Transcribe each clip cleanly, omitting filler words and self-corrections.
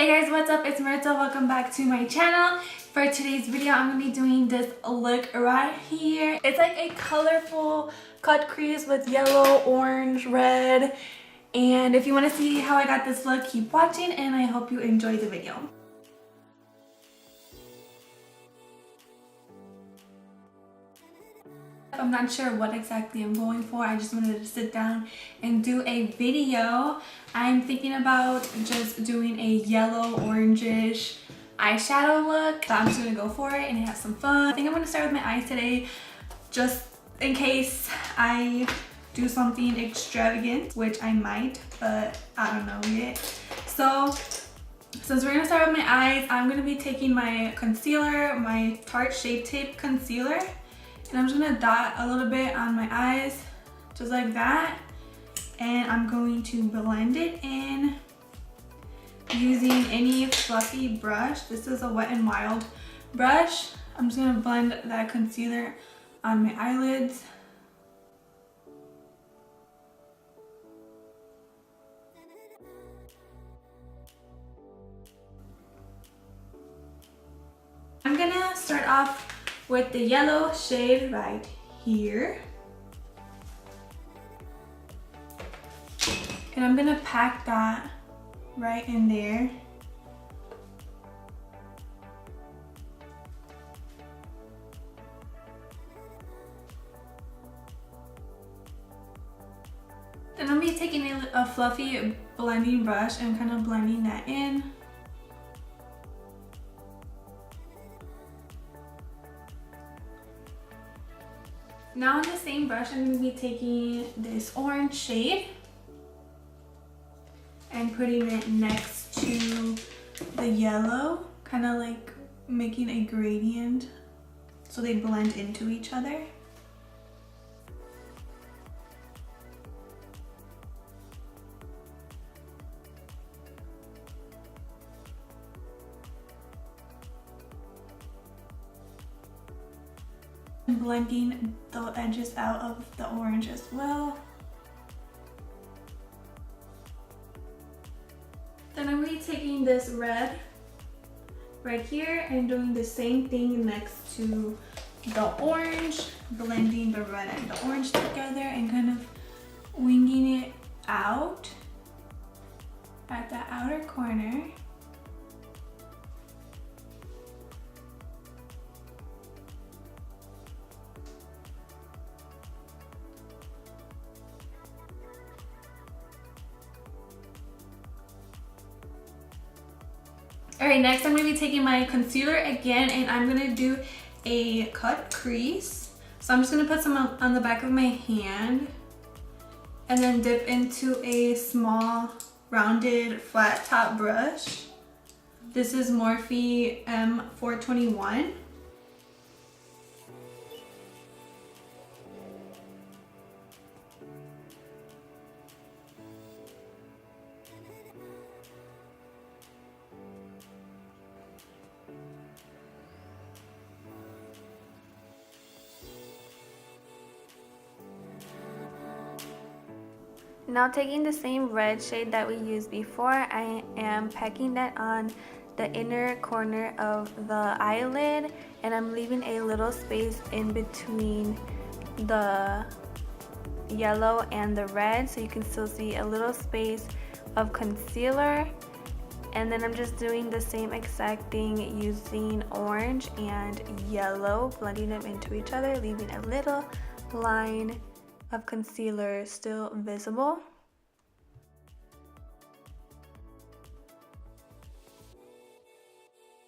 Hey guys, what's up? It's Marita. Welcome back to my channel. For today's video, I'm going to be doing this look right here. It's like a colorful cut crease with yellow, orange, red. And if you want to see how I got this look, keep watching and I hope you enjoy the video. I'm not sure what exactly I'm going for. I just wanted to sit down and do a video. I'm thinking about just doing a yellow orangish eyeshadow look. So I'm just gonna go for it and have some fun. I think I'm gonna start with my eyes today just in case I do something extravagant, which I might, but I don't know yet. So since we're gonna start with my eyes, I'm gonna be taking my concealer, my Tarte Shape Tape concealer, and I'm just gonna dot a little bit on my eyes, just like that. And I'm going to blend it in using any fluffy brush. This is a Wet n Wild brush. I'm just gonna blend that concealer on my eyelids. I'm gonna start off with the yellow shade right here. And I'm gonna pack that right in there. Then I'm gonna be taking a fluffy blending brush and kind of blending that in. Now on the same brush, I'm going to be taking this orange shade and putting it next to the yellow, kind of like making a gradient so they blend into each other. Blending the edges out of the orange as well. Then I'm going to be taking this red right here and doing the same thing next to the orange, blending the red and the orange together and kind of winging it out at the outer corner. Alright, next I'm going to be taking my concealer again and I'm going to do a cut crease. So I'm just going to put some on the back of my hand and then dip into a small rounded flat top brush. This is Morphe M421. Now taking the same red shade that we used before, I am packing that on the inner corner of the eyelid and I'm leaving a little space in between the yellow and the red so you can still see a little space of concealer. And then I'm just doing the same exact thing using orange and yellow, blending them into each other, leaving a little line of concealer still visible.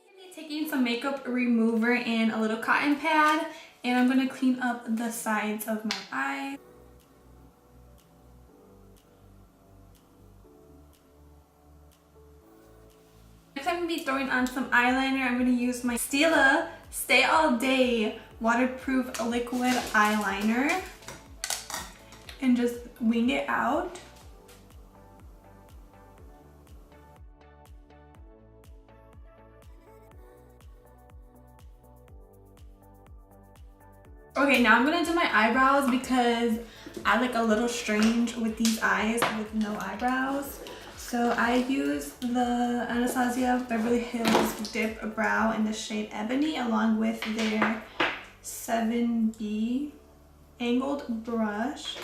I'm taking some makeup remover and a little cotton pad and I'm going to clean up the sides of my eye. Next I'm going to be throwing on some eyeliner. I'm going to use my Stila Stay All Day waterproof liquid eyeliner and just wing it out. Okay, now I'm gonna do my eyebrows because I look a little strange with these eyes with no eyebrows. So I use the Anastasia Beverly Hills Dip Brow in the shade Ebony along with their 7B angled brush.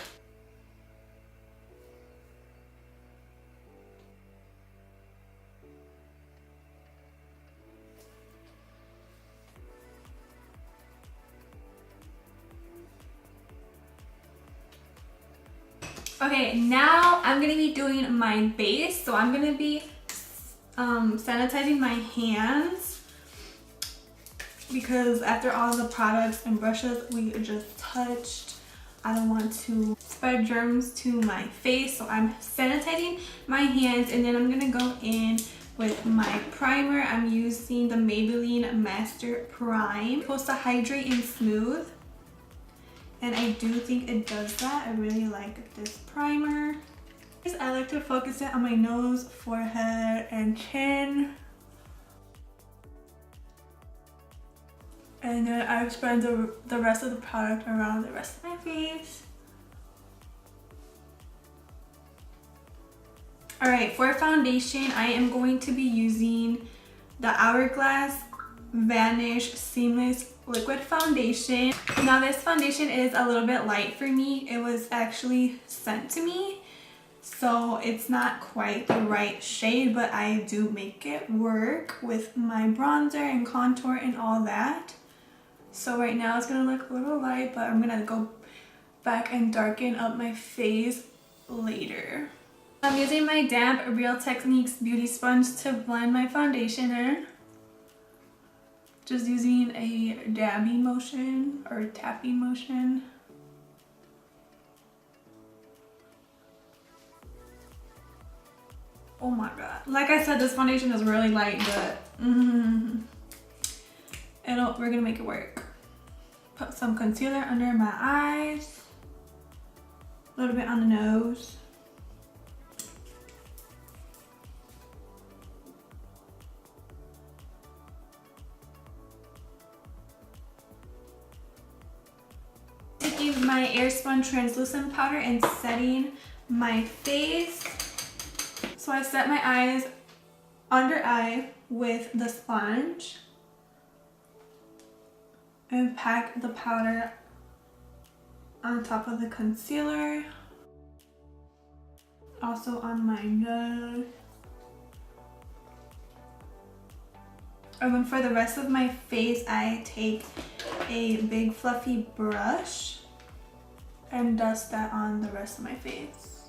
Okay, now I'm gonna be doing my base. So I'm gonna be sanitizing my hands because after all the products and brushes we just touched, I don't want to spread germs to my face. So I'm sanitizing my hands and then I'm gonna go in with my primer. I'm using the Maybelline Master Prime. It's supposed to hydrate and smooth. And I do think it does that. I really like this primer. I like to focus it on my nose, forehead, and chin. And then I spread the rest of the product around the rest of my face. Alright, for foundation, I am going to be using the Hourglass Vanish Seamless Liquid Foundation. Now this foundation is a little bit light for me. It was actually sent to me, so it's not quite the right shade, but I do make it work with my bronzer and contour and all that. So right now it's gonna look a little light, but I'm gonna go back and darken up my face later. I'm using my damp Real Techniques beauty sponge to blend my foundation in. Just using a dabbing motion or tapping motion. Oh my god. Like I said, this foundation is really light, but we're gonna make it work. Put some concealer under my eyes. A little bit on the nose. Taking my AIRSPUN translucent powder and setting my face. So I set my eyes under eye with the sponge and pack the powder on top of the concealer. Also on my nose. And then for the rest of my face, I take a big fluffy brush and dust that on the rest of my face.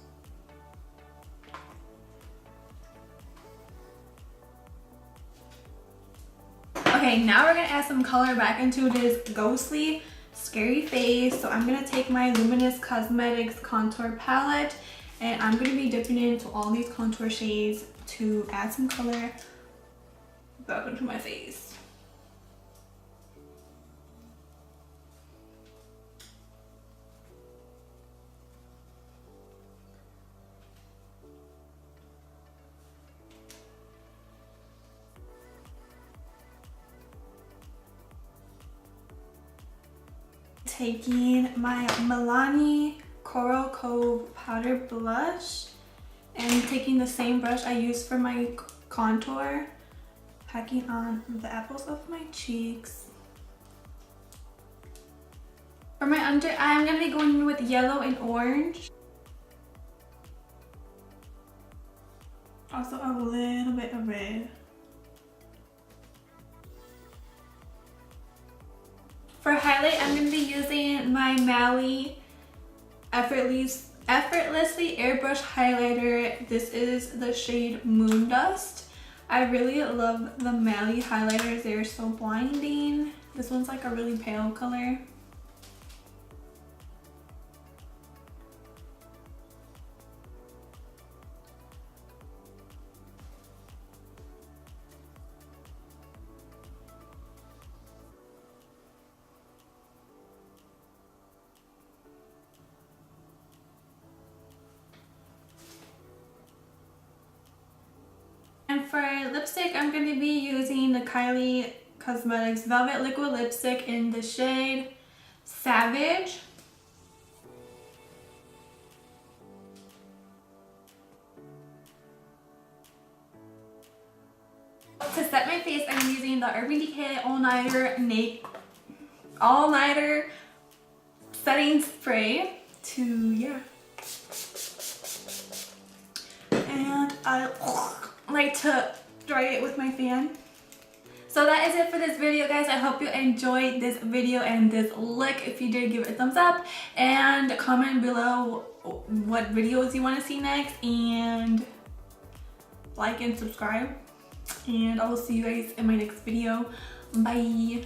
Okay, now we're gonna add some color back into this ghostly, scary face. So I'm gonna take my Luminous Cosmetics contour palette and I'm gonna be dipping into all these contour shades to add some color back into my face. Taking my MILANI Coral Cove powder blush and taking the same brush I used for my contour, packing on the apples of my cheeks. For my under eye, I'm going to be going in with yellow and orange. Also a little bit of red. For highlight, I'm going to be using my MAYBELLINE Effortlessly Airbrush Highlighter. This is the shade Moondust. I really love the MAYBELLINE highlighters. They're so blinding. This one's like a really pale color. And for lipstick, I'm going to be using the KYLIE Cosmetics Velvet Liquid Lipstick in the shade Savage. to set my face, I'm using the Urban Decay All-Nighter Setting Spray to, yeah. And I like to dry it with my fan. So that is it for this video, guys. I hope you enjoyed this video and this look. If you did, give it a thumbs up and comment below what videos you want to see next, and like and subscribe. And I will see you guys in my next video. Bye.